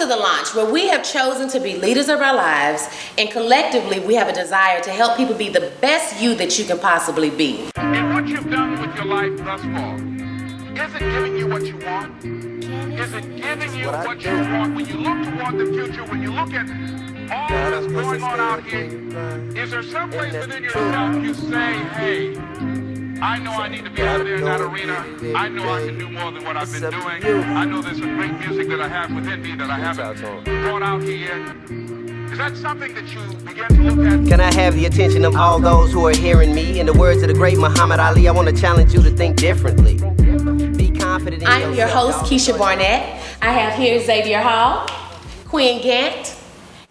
to the launch, where we have chosen to be leaders of our lives, and collectively we have a desire to help people be the best you that you can possibly be. And what you've done with your life thus far, is it giving you what you want? Is it giving you what you want? When you look toward the future, when you look at all that's going on out here, is there some place within yourself you say, hey, I know I need to be out there in that arena. I know I can do more than what I've been doing. I know there's some great music that I have within me that I haven't brought out here yet. Is that something that you begin to look at? Can I have the attention of all those who are hearing me? In the words of the great Muhammad Ali, I want to challenge you to think differently. Be confident in yourself. I'm your host, Keisha Barnett. I have here Xavier Hall, Quinn Gant,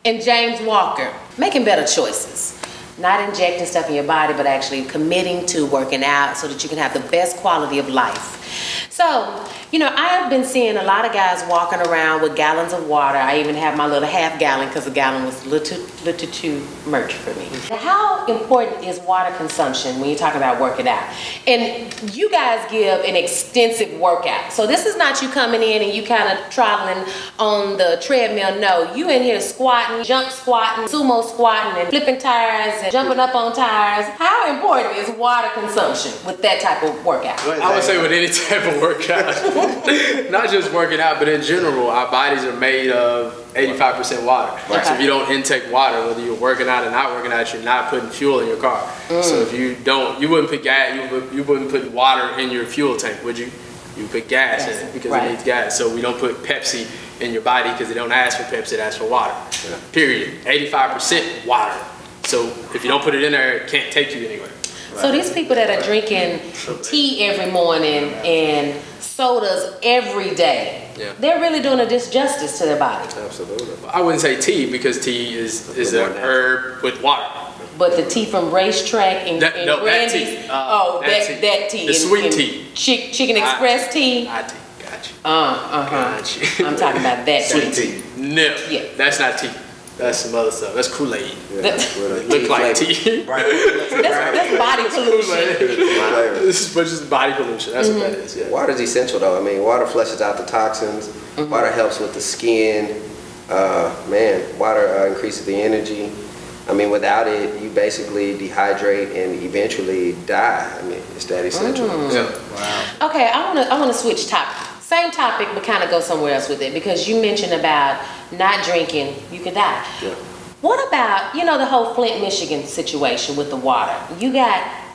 and James Walker. Making better choices. Not injecting stuff in your body, but actually committing to working out so that you can have the best quality of life. So, you know, I have been seeing a lot of guys walking around with gallons of water. I even have my little half gallon because a gallon was a little too much for me. How important is water consumption when you're talking about working out? And you guys give an extensive workout. So this is not you coming in and you kind of trotting on the treadmill. No, you in here squatting, jump squatting, sumo squatting, and flipping tires and jumping up on tires. How important is water consumption with that type of workout? I would say with any type of workout. Not just working out, but in general, our bodies are made of 85% water. Right. So if you don't intake water, whether you're working out or not working out, you're not putting fuel in your car. So if you don't, you wouldn't put gas, you wouldn't put water in your fuel tank, would you? You put gas in it because it needs gas. So we don't put Pepsi in your body because it don't ask for Pepsi, it asks for water. Yeah. Period. 85% water. So if you don't put it in there, it can't take you anywhere. So these people that are drinking tea every morning and sodas every day, they're really doing a disjustice to their body. Absolutely. I wouldn't say tea because tea is an herb with water. But the tea from Racetrack and Brandy's, that tea. The sweet tea. Chicken Express tea. Got you. Got you. I'm talking about that sweet tea. No, that's not tea. That's some other stuff. That's Kool-Aid. It look like tea. That's body pollution. This is just body pollution. That's what that is. Yeah. Water is essential, though. I mean, water flushes out the toxins. Water helps with the skin. Water increases the energy. I mean, without it, you basically dehydrate and eventually die. I mean, it's that essential. Yeah. Wow. Okay, I want to switch topic. Same topic, but kind of go somewhere else with it, because you mentioned about not drinking, you could die. Yeah. What about, the whole Flint, Michigan situation with the water?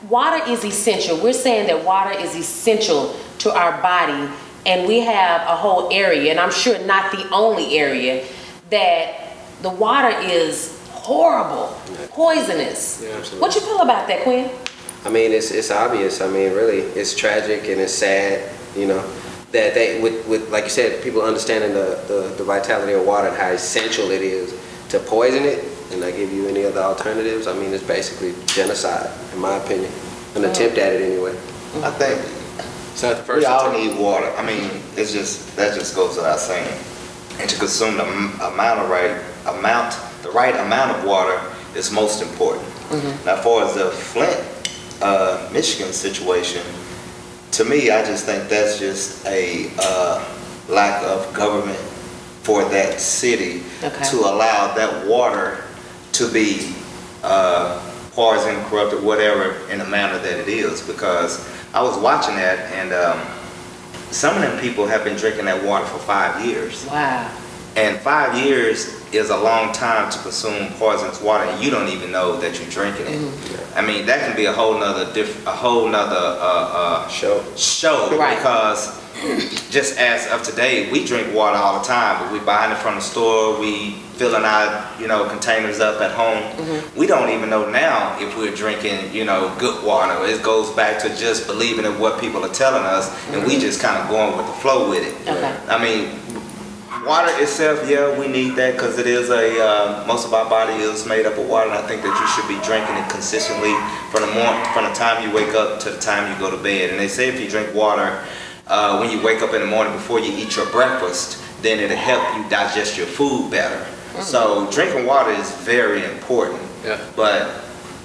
Water is essential. We're saying that water is essential to our body, and we have a whole area, and I'm sure not the only area, that the water is horrible, poisonous. Yeah, absolutely. What you feel about that, Quinn? I mean, it's obvious. I mean, really, it's tragic and it's sad, that they, with like you said, people understanding the vitality of water and how essential it is to poison it and not give you any other alternatives. I mean, it's basically genocide, in my opinion, an attempt at it anyway. I think we all need water. I mean, that just goes without saying. And to consume the right amount of water is most important. Now, as far as the Flint, Michigan situation, to me, I just think that's just a lack of government for that city to allow that water to be poisoned, corrupted, whatever, in the manner that it is. Because I was watching that, and some of them people have been drinking that water for 5 years. Wow. And 5 years is a long time to consume poisonous water, and you don't even know that you're drinking it. I mean, that can be a whole nother show. Right. Because just as of today, we drink water all the time, but we buying it from the store, we filling our containers up at home. We don't even know now if we're drinking good water. It goes back to just believing in what people are telling us, and we just kind of going with the flow with it. I mean, water itself, we need that because it is most of our body is made up of water, and I think that you should be drinking it consistently from the time you wake up to the time you go to bed. And they say if you drink water when you wake up in the morning before you eat your breakfast, then it'll help you digest your food better. So drinking water is very important. But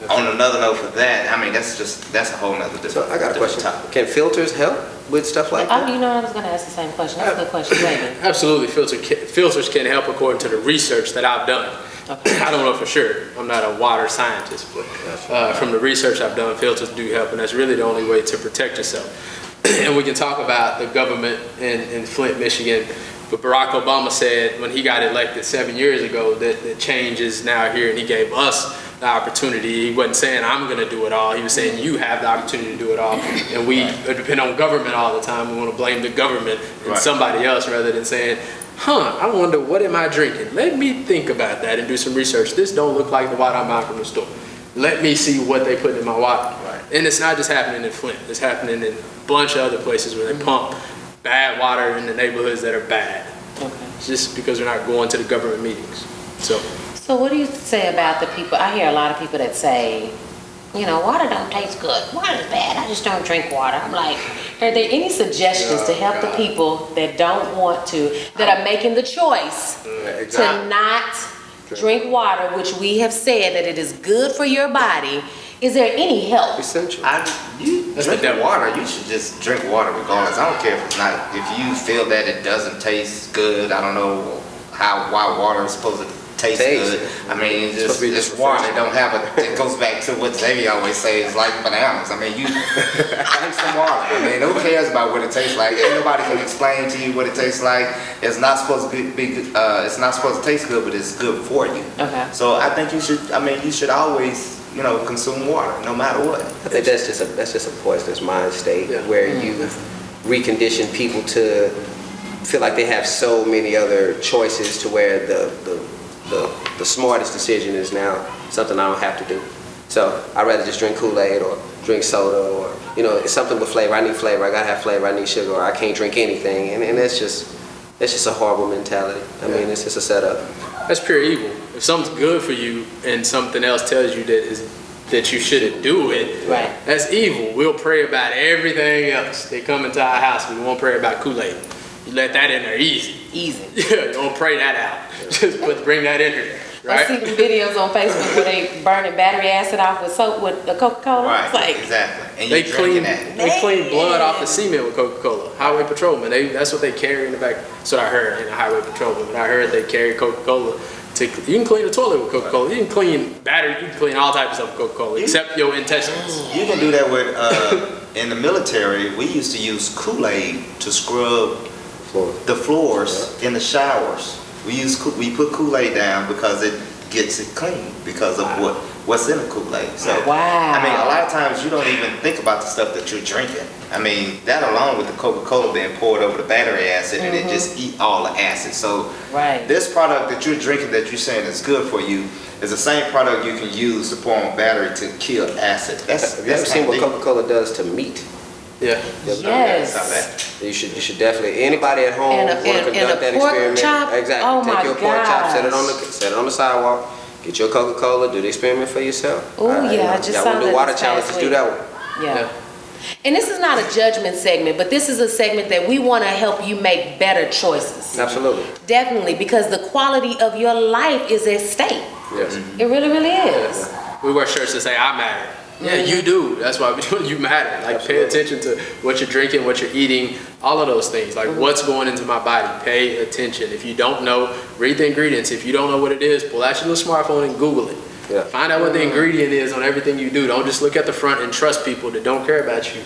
On another note for that, I mean, that's a whole nother different. So I got a question. Topic. Can filters help with stuff like that? You know, I was going to ask the same question. That's a good question, baby. Absolutely, filters can help according to the research that I've done. Okay. I don't know for sure. I'm not a water scientist, but from the research I've done, filters do help, and that's really the only way to protect yourself. And we can talk about the government in Flint, Michigan. But Barack Obama said when he got elected 7 years ago that the change is now here, and he gave us the opportunity. He wasn't saying I'm going to do it all. He was saying you have the opportunity to do it all. And we depend on government all the time. We want to blame the government and somebody else rather than saying, I wonder what am I drinking? Let me think about that and do some research. This don't look like the water I'm buying from the store. Let me see what they put in my water. Right. And it's not just happening in Flint. It's happening in a bunch of other places where they pump bad water in the neighborhoods that are bad. Okay. Just because they're not going to the government meetings. So what do you say about the people? I hear a lot of people that say, you know, water don't taste good. Water is bad. I just don't drink water. I'm like, are there any suggestions to help the people that don't want to, that are making the choice to not drink water, which we have said that it is good for your body? Is there any help? Essential. You drink water, you should just drink water regardless. I don't care if it's not, if you feel that it doesn't taste good. I don't know why water is supposed to taste good. I mean, it's water. It don't have it goes back to what Xavier always says, it's like bananas. I mean, you drink some water. I mean, who cares about what it tastes like? Ain't nobody can explain to you what it tastes like. It's not supposed to it's not supposed to taste good, but it's good for you. Okay. So I think you should always, consume water, no matter what. I think that's just a poisonous mind state where you recondition people to feel like they have so many other choices to where the smartest decision is now something I don't have to do. So I'd rather just drink Kool-Aid or drink soda or, it's something with flavor. I need flavor. I gotta have flavor. I need sugar, or I can't drink anything. And that's just a horrible mentality. I mean, it's just a setup. That's pure evil. If something's good for you and something else tells you that you shouldn't do it, right, that's evil. We'll pray about everything else. They come into our house, we won't pray about Kool-Aid. You let that in there easy. Yeah, you don't pray that out. Just bring that in here. Right? I see the videos on Facebook where they burning battery acid off with the Coca-Cola. Right, it's like, exactly. And they clean blood off the cement with Coca-Cola. Highway patrolmen, that's what they carry in the back. That's what I heard in the highway patrolman. But I heard they carry Coca-Cola. You can clean the toilet with Coca-Cola. You can clean battery. You can clean all types of Coca-Cola except your intestines. You can do that with in the military. We used to use Kool-Aid to scrub the floors in the showers. We put Kool-Aid down because it gets it clean because of what's in the Kool-Aid. So I mean, a lot of times you don't even think about the stuff that you're drinking. I mean, that alone with the Coca-Cola being poured over the battery acid and it just eat all the acid. So this product that you're drinking that you're saying is good for you is the same product you can use to pour on battery to kill acid. Have you ever seen what Coca-Cola does to meat? Yeah. Yes. You should definitely. Anybody at home want to conduct that experiment? Chop? Exactly. Oh Take your pork chop, gosh. set it on the sidewalk. Get your Coca-Cola. Do the experiment for yourself. Oh yeah, I just saw that. Want to do water challenges? Do that one. Yeah. And this is not a judgment segment, but this is a segment that we want to help you make better choices. Absolutely. Definitely, because the quality of your life is at stake. Yes. It really, really is. We wear shirts that say I matter. Yeah, you do. That's why you matter. Like, pay attention to what you're drinking, what you're eating, all of those things. Like, what's going into my body? Pay attention. If you don't know, read the ingredients. If you don't know what it is, pull out your little smartphone and Google it. Yeah. Find out what the ingredient is on everything you do. Don't just look at the front and trust people that don't care about you.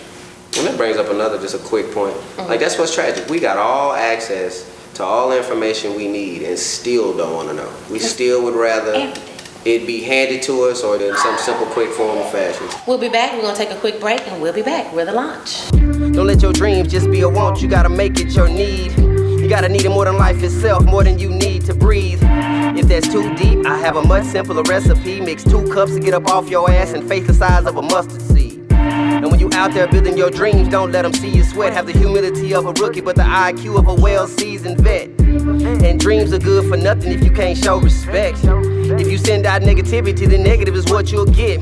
And that brings up just a quick point. Like, that's what's tragic. We got all access to all the information we need and still don't want to know. We still would rather it be handed to us or in some simple, quick form or fashion. We'll be back. We're going to take a quick break and we'll be back. We're the launch. Don't let your dreams just be a want. You gotta make it your need. You gotta need it more than life itself, more than you need to breathe. If that's too deep, I have a much simpler recipe. Mix 2 cups to get up off your ass and faith the size of a mustard seed. And when you out there building your dreams, don't let them see you sweat. Have the humility of a rookie, but the IQ of a well-seasoned vet. And dreams are good for nothing if you can't show respect. If you send out negativity, the negative is what you'll get.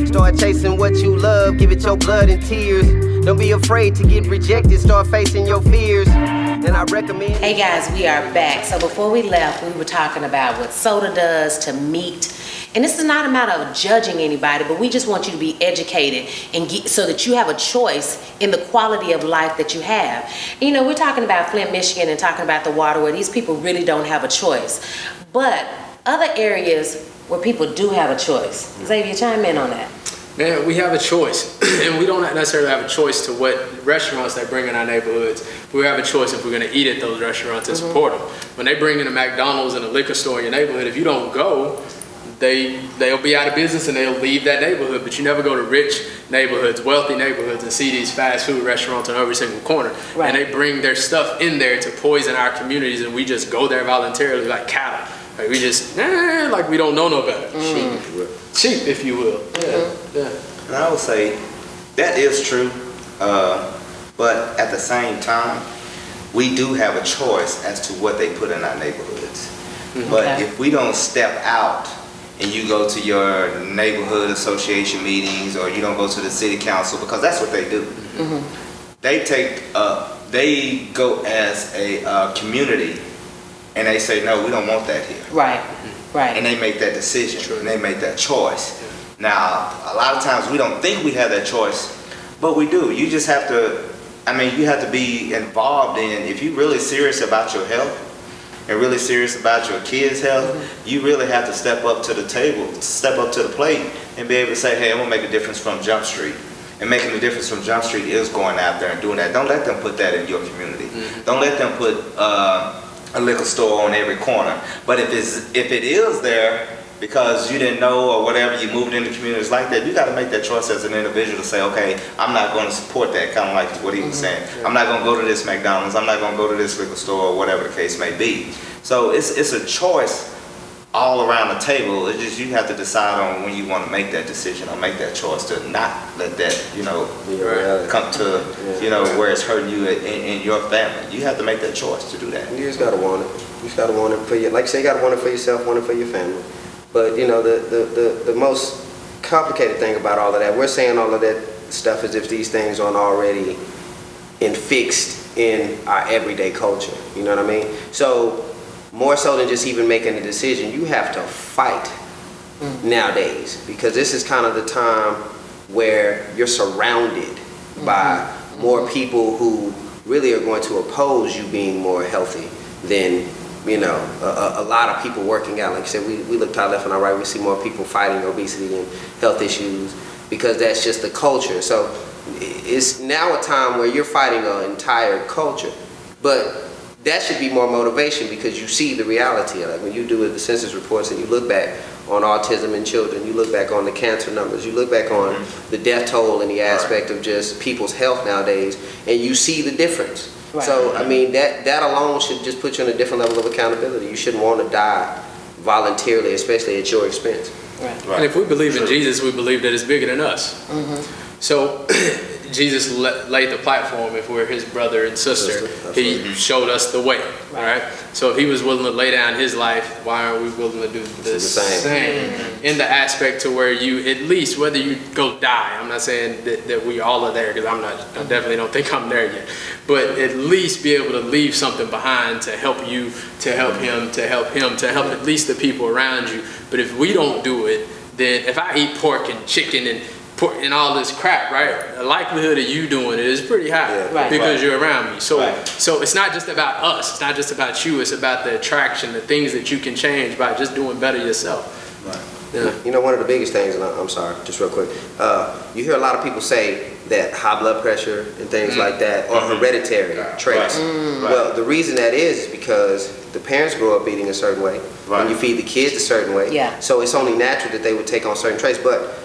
Start chasing what you love, give it your blood and tears. Don't be afraid to get rejected, start facing your fears. And I recommend... Hey guys, we are back. So before we left, we were talking about what soda does to meat And this is not a matter of judging anybody, but we just want you to be educated and so that you have a choice in the quality of life that you have. You know, we're talking about Flint, Michigan, and talking about the water where these people really don't have a choice. But other areas where people do have a choice. Xavier, chime in on that. Man, we have a choice, and we don't necessarily have a choice to what restaurants they bring in our neighborhoods. We have a choice if we're going to eat at those restaurants and support them. When they bring in a McDonald's and a liquor store in your neighborhood, if you don't go, they'll be out of business and they'll leave that neighborhood. But you never go to rich neighborhoods, wealthy neighborhoods, and see these fast food restaurants on every single corner. Right. And they bring their stuff in there to poison our communities, and we just go there voluntarily like cattle. Like we just, like we don't know no better. Cheap, if you will. Yeah. And I would say that is true, but at the same time, we do have a choice as to what they put in our neighborhoods. But if we don't step out and you go to your neighborhood association meetings, or you don't go to the city council, because that's what they do. They go as a community and they say, no, we don't want that here. Right. And they make that decision, and they make that choice. Now, a lot of times we don't think we have that choice, but we do. You just have to, you have to be involved in, if you're really serious about your health and really serious about your kids' health, you really have to step up to the table, step up to the plate, and be able to say, hey, I'm gonna make a difference from Jump Street. And making a difference from Jump Street is going out there and doing that. Don't let them put that in your community. Don't let them put a liquor store on every corner. But if it is there because you didn't know or whatever, you moved into communities like that, you got to make that choice as an individual to say, okay, I'm not going to support that, kind of like what he was saying. I'm not going to go to this McDonald's, I'm not going to go to this liquor store, or whatever the case may be. So it's a choice all around the table. It's just you have to decide on when you want to make that decision or make that choice to not let that, come to, where it's hurting you in your family. You have to make that choice to do that. You just got to want it. You just got to want it for you. Like you say, you got to want it for yourself, want it for your family. But, the most complicated thing about all of that, we're saying all of that stuff as if these things aren't already fixed in our everyday culture. You know what I mean? So, more so than just even making a decision, you have to fight nowadays, because this is kind of the time where you're surrounded by more people who really are going to oppose you being more healthy than, a lot of people working out. Like you said, we look to our left and our right, we see more people fighting obesity and health issues, because that's just the culture. So it's now a time where you're fighting an entire culture. But that should be more motivation, because you see the reality of it. When you do the census reports and you look back on autism in children, you look back on the cancer numbers, you look back on the death toll and the aspect of just people's health nowadays, and you see the difference. Right. So, that alone should just put you on a different level of accountability. You shouldn't want to die voluntarily, especially at your expense. Right. And if we believe in Jesus, we believe that it's bigger than us. So Jesus laid the platform. If we're his brother and sister, he showed us the way. Right? So if he was willing to lay down his life, why aren't we willing to do the same? In the aspect to where you, at least, whether you go die, I'm not saying that we all are there, because I definitely don't think I'm there yet, but at least be able to leave something behind to help you, to help him, to help him, to help at least the people around you. But if we don't do it, then if I eat pork and chicken and all this crap, right? The likelihood of you doing it is pretty high, because you're around me. So it's not just about us. It's not just about you. It's about the attraction, the things that you can change by just doing better yourself. Yeah. One of the biggest things, and I'm sorry, just real quick, you hear a lot of people say that high blood pressure and things like that are hereditary traits. Well, the reason that is because the parents grow up eating a certain way, and you feed the kids a certain way. So it's only natural that they would take on certain traits. But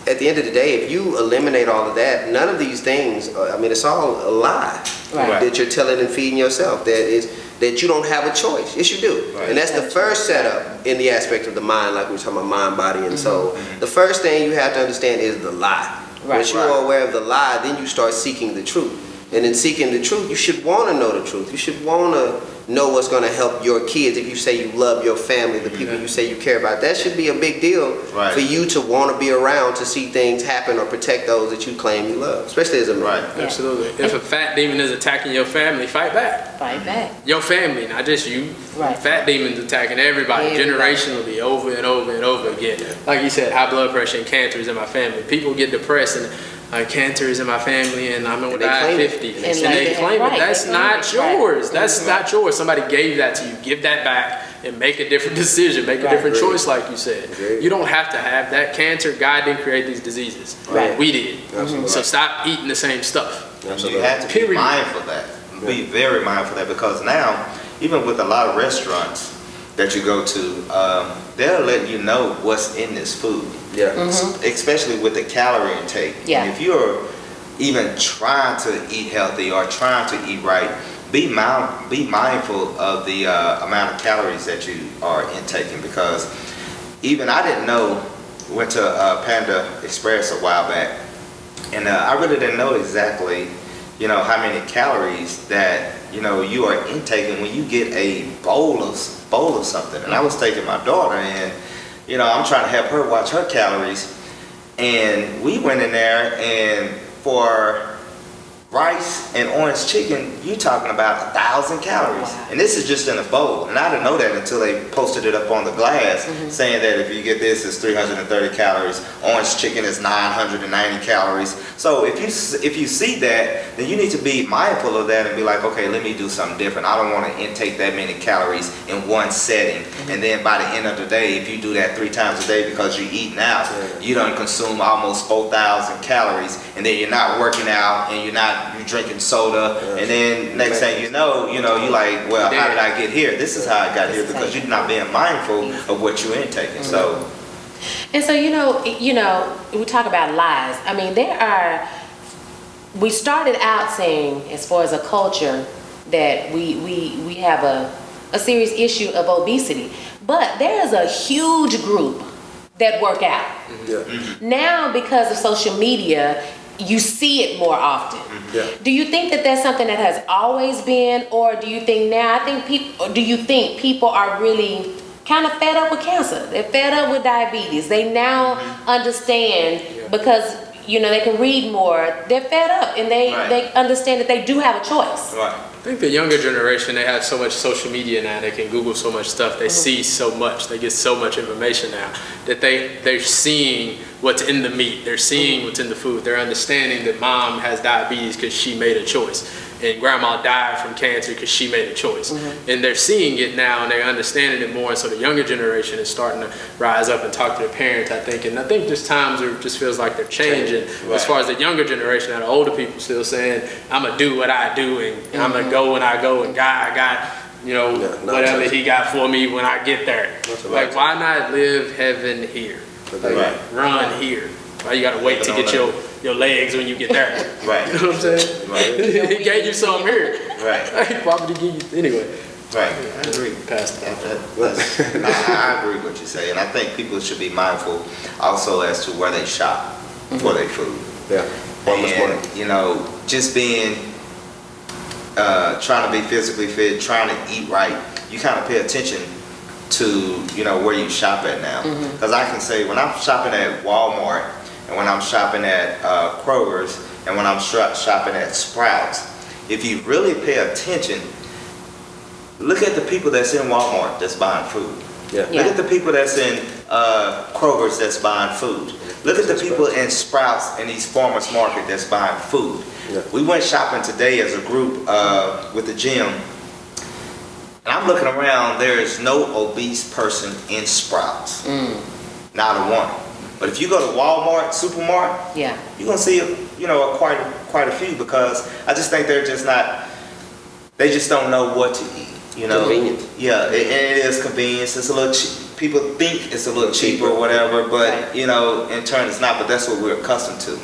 at the end of the day, if you eliminate all of that, none of these things, it's all a lie that you're telling and feeding yourself. That you don't have a choice. Yes, you do. And that's the first setup in the aspect of the mind, like we were talking about mind, body, and soul. The first thing you have to understand is the lie. Once you are aware of the lie, then you start seeking the truth. And in seeking the truth, you should want to know the truth. You should want to know what's going to help your kids. If you say you love your family, the people you say you care about, that should be a big deal for you to want to be around to see things happen or protect those that you claim you love, especially as a man. Absolutely. If a fat demon is attacking your family, fight back. Fight back. Your family, not just you. Right. Fat demons attacking everybody generationally over and over and over again. Like you said, high blood pressure and cancer is in my family. People get depressed and cancer is in my family and I'm gonna die at 50. And they claim it. That's not yours. That's not yours. Somebody gave that to you. Give that back and make a different decision. Make a different choice, like you said. You don't have to have that cancer. God didn't create these diseases. We did. So stop eating the same stuff. You have to be mindful of that. Be very mindful of that, because now, even with a lot of restaurants that you go to, they'll let you know what's in this food. Especially with the calorie intake. And if you're even trying to eat healthy or trying to eat right, be mindful of the amount of calories that you are intaking, because even I didn't know, went to Panda Express a while back, and I really didn't know exactly, how many calories that, you are intaking when you get a bowl of something. And I was taking my daughter, and I'm trying to help her watch her calories, and we went in there, and for rice and orange chicken, you talking about 1,000 calories. And this is just in a bowl. And I didn't know that until they posted it up on the glass, saying that if you get this, it's 330 calories. Orange chicken is 990 calories. So if you see that, then you need to be mindful of that and be like, okay, let me do something different. I don't want to intake that many calories in one setting. And then by the end of the day, if you do that 3 times a day because you're eating out, you don't consume almost 4,000 calories, and then you're not working out, and you're drinking soda, and then next thing you know, you're like, well, how did I get here? This is how I got here, because you're not being mindful of what you're intaking. So, and so we talk about lies. I mean, we started out saying, as far as a culture, that we have a serious issue of obesity, but there is a huge group that work out. Now, because of social media, you see it more often. Do you think that that's something that has always been, or do you think now? Do you think people are really kind of fed up with cancer? They're fed up with diabetes. They now understand, because they can read more. They're fed up, and they understand that they do have a choice. I think the younger generation, they have so much social media now. They can Google so much stuff. They see so much. They get so much information now that they're seeing what's in the meat. They're seeing what's in the food. They're understanding that mom has diabetes because she made a choice, and grandma died from cancer because she made a choice. And they're seeing it now, and they're understanding it more. And so the younger generation is starting to rise up and talk to their parents, I think. And I think just times just feels like they're changing. As far as the younger generation, now the older people still saying, I'm going to do what I do, and I'm going to go when I go, and God got, whatever he got for me when I get there. Like, why not live heaven here? Run here. Why you gotta wait to get your legs when you get there? You know what I'm saying? He gave you some here. Why would he give you anyway? I agree. I agree with what you say, and I think people should be mindful also as to where they shop for their food. And just being trying to be physically fit, trying to eat right, you kind of pay attention to where you shop at now. Because I can say, when I'm shopping at Walmart, and when I'm shopping at Kroger's, and when I'm shopping at Sprouts, if you really pay attention, look at the people that's in Walmart that's buying food. Look at the people that's in Kroger's that's buying food. Look at the people in Sprouts and these farmers market that's buying food. We went shopping today as a group with the gym, and I'm looking around. There is no obese person in Sprouts, not a one. But if you go to Walmart, Supermart, you're gonna see quite a few, because I just think they're just not. They just don't know what to eat. Convenient. And it is convenience. It's a little cheap. People think it's a little cheaper or whatever, but in turn it's not. But that's what we're accustomed to.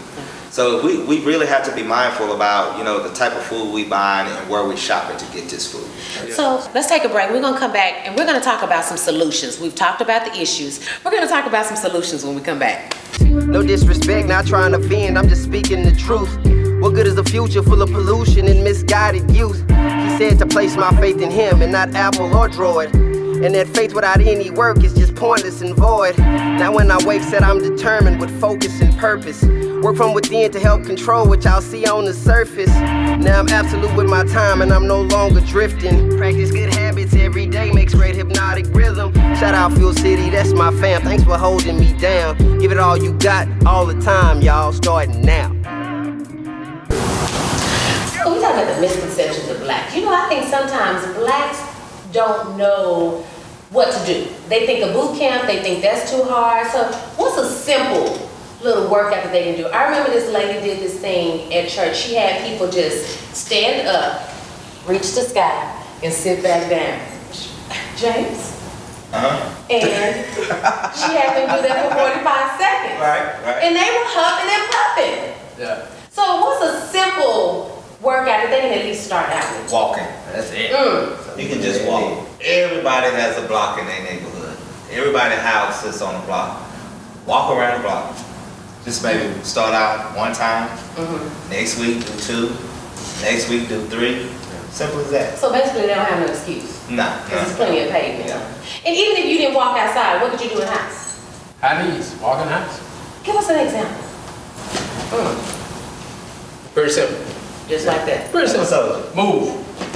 So we really have to be mindful about the type of food we buy and where we're shopping to get this food. So let's take a break. We're going to come back, and we're going to talk about some solutions. We've talked about the issues. We're going to talk about some solutions when we come back. No disrespect, not trying to offend, I'm just speaking the truth. What good is a future full of pollution and misguided youth? said to place my faith in him and not Apple or Droid. And that faith without any work is just pointless and void. Now when I wake, said I'm determined with focus and purpose. Work from within to help control what y'all see on the surface. Now I'm absolute with my time and I'm no longer drifting. Practice good habits every day, makes great hypnotic rhythm. Shout out Fuel City, that's my fam, thanks for holding me down. Give it all you got, all the time, y'all, starting now. So we talk about the misconceptions of blacks. You know, I think sometimes blacks don't know what to do. They think a boot camp, they think that's too hard. So what's a simple little workout that they can do? I remember this lady did this thing at church. She had people just stand up, reach the sky, and sit back down. James? And she had them do that for 45 seconds. Right. And they were huffing and puffing. Yeah. So what's a simple workout that they can at least start out with? Walking. That's it. You can just walk. Everybody has a block in their neighborhood. Everybody's house sits on a block. Walk around the block. Just maybe start out one time. Next week do 2. Next week do 3. Simple as that. So basically they don't have no excuse. Nah. Because there's plenty of pavement. Yeah. And even if you didn't walk outside, what did you do in the house? How these? Walk in the house. Give us an example. Very simple. Just like that. Pretty simple. So,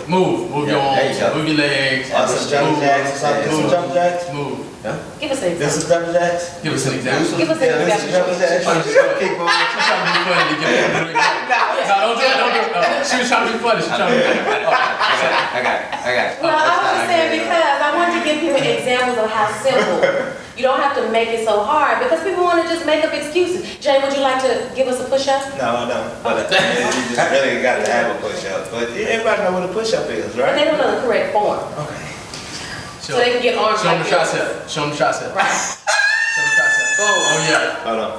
Move your there you arms, go. move your legs. some jumping jacks or something. Some jumping jacks. Move. Give us an example. This is jumping jacks. Give us an example. Give us an This is example. jumping jacks. Keep going. She's trying to be funny to get people to do it. No, don't do it. She was trying to be funny. She was trying to be funny. I got it. Well, I was just saying because I wanted to give people examples of how simple. You don't have to make it so hard because people want to just make up excuses. Jay, would you like to give us a push-up? No, I don't. But you just really got to have a push-up. But everybody know what a push-up is, But right? they don't know the correct form. Okay. So they can get arms Show them like the this. tricep. Show them the tricep. Right. Show them the tricep. Oh yeah. Hold on.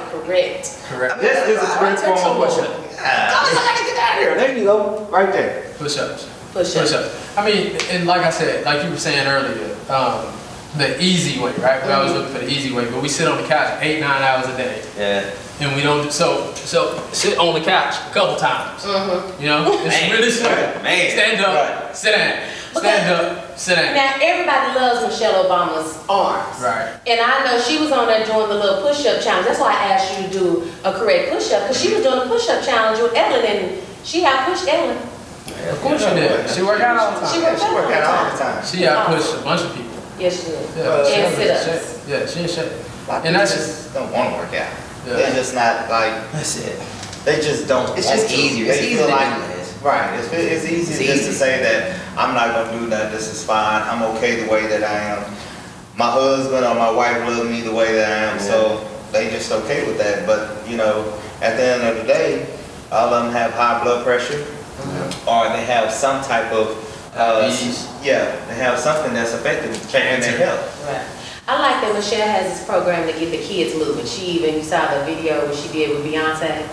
The correct. Correct. This is a great form of push-up. There you go. Right there. Push-ups. Push-up. I mean, and like I said, like you were saying earlier, the easy way, right? We always looking for the easy way, but we sit on the couch 8-9 hours a day, Yeah. and we don't. So sit on the couch a couple times. You know, it's really simple. Man. Stand up, Right. sit down. Stand up, sit down. Now, everybody loves Michelle Obama's arms. Right. And I know she was on there doing the little push-up challenge. That's why I asked you to do a correct push-up, because she was doing a push-up challenge with Ellen, and she outpushed Ellen. Of course she did. She worked out all the time. She worked out all the time. She outpushed a bunch of people. Yes, she did. Yeah, she And was in sit-ups. shape. Yeah, she in shape. And that's just don't want to work out. Yeah. They're just not like. That's it. They just don't. It's want just to. easier. They It's easy feel to like do this. right. It's easy It's just easy. to say that I'm not gonna do that. This is fine. I'm okay the way that I am. My husband or my wife love me the way that I am, so they just okay with that. But you know, at the end of the day, all of them have high blood pressure, or they have some type of Diabetes. yeah, they have something that's affecting their health. Right. I like that Michelle has this program to get the kids moving. You saw the video what she did with Beyonce,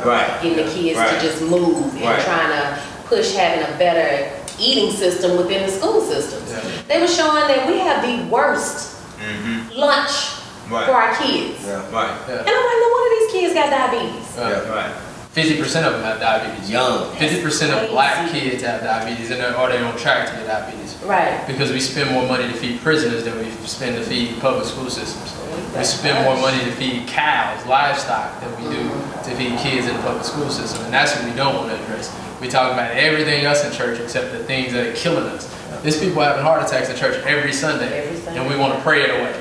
Right. getting the kids to Right. just move and Right. trying to push having a better eating system within the school systems. Yeah. They were showing that we have the worst lunch Right. for our kids. Right. And I'm like, no wonder these kids got diabetes. Right. 50% of them have diabetes. Young. 50% of Crazy. black kids have diabetes, and or they're on track to get diabetes. Right. Because we spend more money to feed prisoners than we spend to feed public school systems. We spend more money to feed cows, livestock, than we do to feed kids in the public school system. And that's what we don't want to address. We talk about everything else in church except the things that are killing us. There's people having heart attacks in church every Sunday. Every Sunday. And we want to pray it away.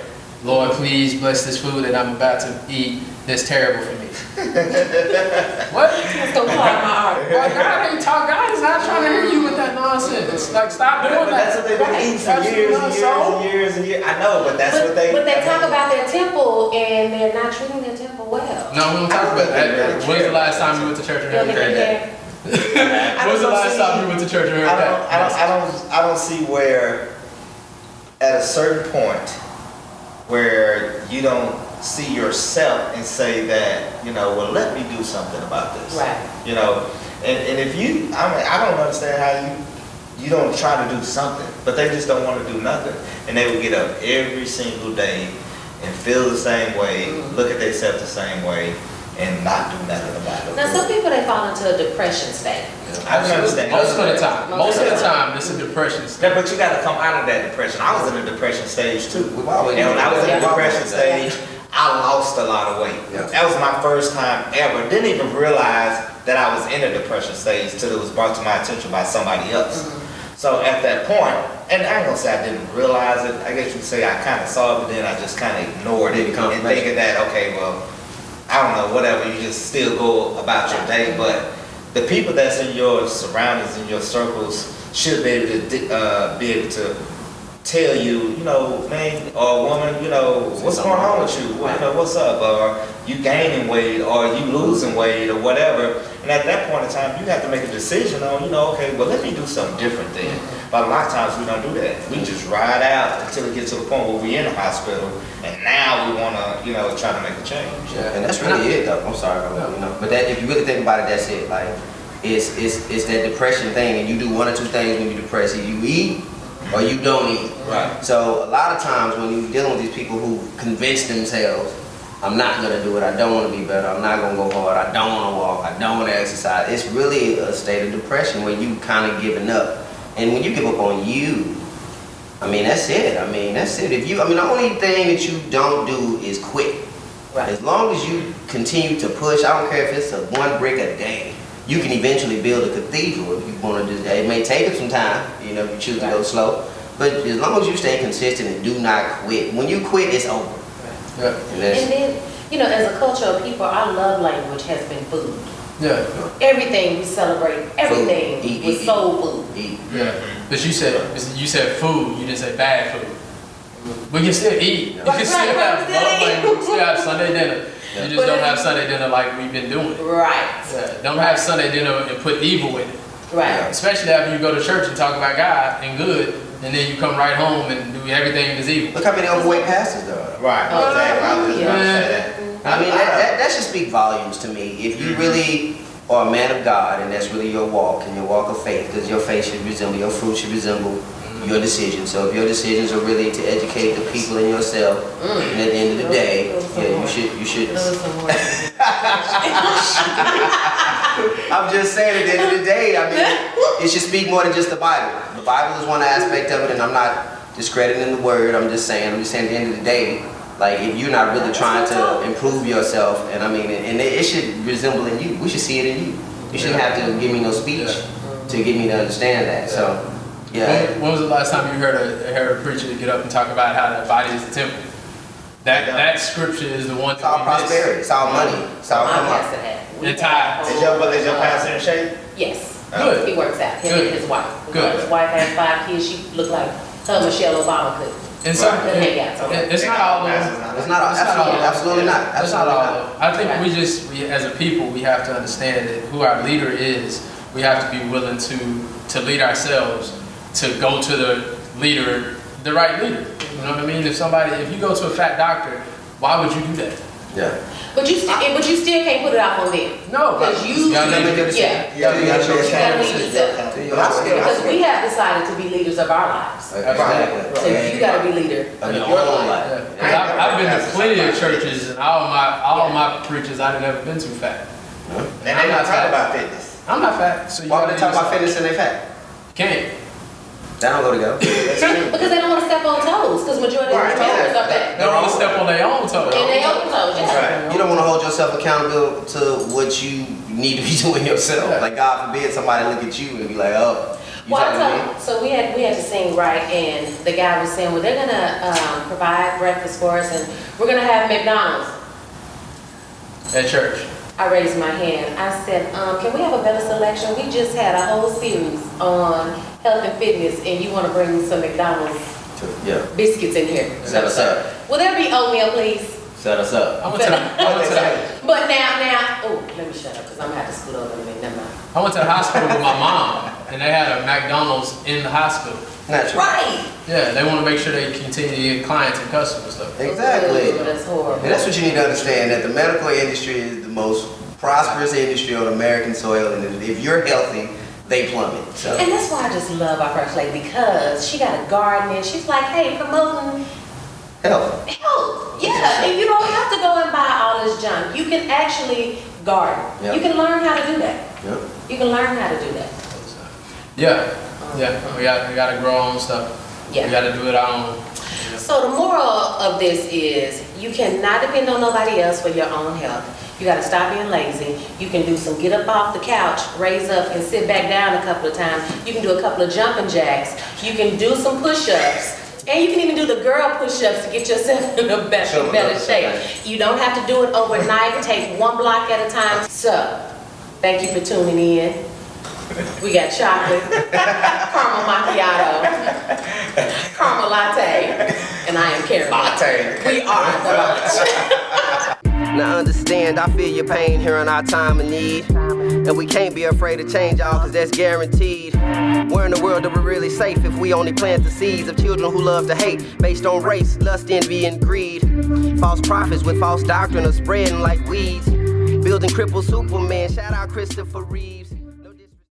Lord, please bless this food that I'm about to eat that's terrible for me. What? Let's go clog my artery. Well, God ain't talk. God is not trying to hear you with that nonsense. Like, stop doing But that. that's what they've been eating for years and years and years and years. I know, but that's what they. But they talk about their temple and they're not treating their temple well. No, we don't talk about that. When's the last time you went to church and heard that? When's the last time you went to church and heard that? I don't see where, at a certain point, where you don't see yourself and say that, you know, well, let me do something about this. Right. You know, and if you, I don't understand how you don't try to do something, but they just don't want to do nothing. And they would get up every single day and feel the same way, look at themselves the same way, and not do nothing about it. Now, some people, they fall into a depression state. I can understand. Most of the time, this is depression. Yeah, but you got to come out of that depression. I was in the depression stage too. And when I was in the depression stage, I lost a lot of weight. Yeah. That was my first time ever. Didn't even realize that I was in a depression stage till it was brought to my attention by somebody else. So at that point, and I ain't gonna say I didn't realize it. I guess you could say I kind of saw it, but then I just kind of ignored it and thinking that, okay, well, I don't know, whatever. You just still go about your day. But the people that's in your surroundings, in your circles, should be able to tell you, you know, man or woman, you know, what's going on with you? You know, what's up? Or you gaining weight, or you losing weight, or whatever. And at that point in time, you have to make a decision on, you know, okay, well, let me do something different then. But a lot of times we don't do that. We just ride out until it gets to the point where we're in the hospital, and now we want to, you know, try to make a change. Yeah, and that's really it, though. I'm sorry, you know, but that if you really think about it, that's it. Like, it's that depression thing, and you do one or two things when you're depressed. You eat, or you don't eat. Right. So a lot of times when you're dealing with these people who convince themselves, I'm not gonna do it, I don't wanna be better, I'm not gonna go hard, I don't wanna walk, I don't wanna exercise. It's really a state of depression where you kind of giving up. And when you give up on you, I mean, that's it. I mean, that's it. The only thing that you don't do is quit. Right. As long as you continue to push, I don't care if it's one brick a day. You can eventually build a cathedral if you want to do that. It may take some time, you know, if you choose to go slow. But as long as you stay consistent and do not quit, when you quit, it's over. Right. Yeah. And then, you know, as a culture of people, our love language has been food. Yeah. Everything we celebrate, everything with soul food. Eat. Yeah. But you said food, you didn't say bad food. We can still eat. You can still have love language, you still have Sunday dinner. You just don't have Sunday dinner like we've been doing. Right. Yeah. Don't have Sunday dinner and put evil in it. Right. Especially after you go to church and talk about God and good, and then you come right home and do everything that's evil. Look how many overweight pastors there are. Right. Exactly. I was just about to say that. I mean, that should speak volumes to me. If you really are a man of God, and that's really your walk, and your walk of faith, because your faith should resemble, your fruit should resemble your decisions. So if your decisions are really to educate the people and yourself, and at the end of the day, you should. I'm just saying, at the end of the day, I mean, it should speak more than just the Bible. The Bible is one aspect of it, and I'm not discrediting the word. I'm just saying, at the end of the day, like, if you're not really trying to improve yourself, and I mean, and it should resemble in you. We should see it in you. You shouldn't have to give me no speech to get me to understand that. So, yeah. When was the last time you heard a preacher get up and talk about how the body is the temple? That scripture is the one. It's all prosperity. It's all money. It's all come up. And tithes. Is your pastor in shape? Yes. Good. He works out. Him and his wife. Good. His wife has 5 kids. She looked like her Michelle Obama could. And so, it's not all of them. It's not all. Absolutely not. It's not all of them. I think we as a people, we have to understand that who our leader is. We have to be willing to lead ourselves, to go to the leader, the right leader. You know what I mean? If you go to a fat doctor, why would you do that? Yeah. But you still can't put it out on them. No, because you gotta lead yourself. Because we have decided to be leaders of our lives. Exactly. So you gotta be leader of your own life. I've been to plenty of churches, and all my preachers I've never been too fat. And they don't talk about fitness. I'm not fat. So why would they talk about fitness and they fat? Can't. They don't go together. Because they don't want to step on toes. Because majority of the members are fat. They don't want to step on their own toes. And their own toes, yeah. Right. You don't want to hold yourself accountable to what you need to be doing yourself. Like, God forbid somebody look at you and be like, oh, you talking to me? So we had to sing, right, and the guy was saying, well, they're going to provide breakfast for us, and we're going to have McDonald's. At church. I raised my hand. I said, can we have a better selection? We just had a whole series on health and fitness, and you want to bring some McDonald's biscuits in here. Set us up. Will there be oatmeal, please? Set us up. I went to But now, oh, let me shut up, because I'm going to have to scoot over in a minute. Never mind. I went to the hospital with my mom, and they had a McDonald's in the hospital. Natural. Right. Yeah, they want to make sure they continue to get clients and customers stuff. Exactly. That's horrible. And that's what you need to understand, that the medical industry is the most prosperous industry on American soil, and if you're healthy, they plummet. So. And that's why I just love our first lady, because she got a garden and she's like, hey, promoting health. Yeah, and you don't have to go and buy all this junk. You can actually garden. Yep. You can learn how to do that. Yep. You can learn how to do that. Yeah. We gotta grow our own stuff. Yeah. We gotta do it our own. So the moral of this is you cannot depend on nobody else for your own health. You gotta stop being lazy. You can do some get up off the couch, raise up and sit back down a couple of times. You can do a couple of jumping jacks. You can do some push-ups. And you can even do the girl push-ups to get yourself in a better shape. You don't have to do it overnight. Take one block at a time. So, thank you for tuning in. We got chocolate, caramel macchiato, caramel latte, and I am Karen. Latte. We are the lunch. Now understand, I feel your pain here in our time of need. And we can't be afraid to change, y'all, cause that's guaranteed. Where in the world are we really safe if we only plant the seeds of children who love to hate based on race, lust, envy, and greed? False prophets with false doctrine are spreading like weeds. Building crippled Superman, shout out Christopher Reeves.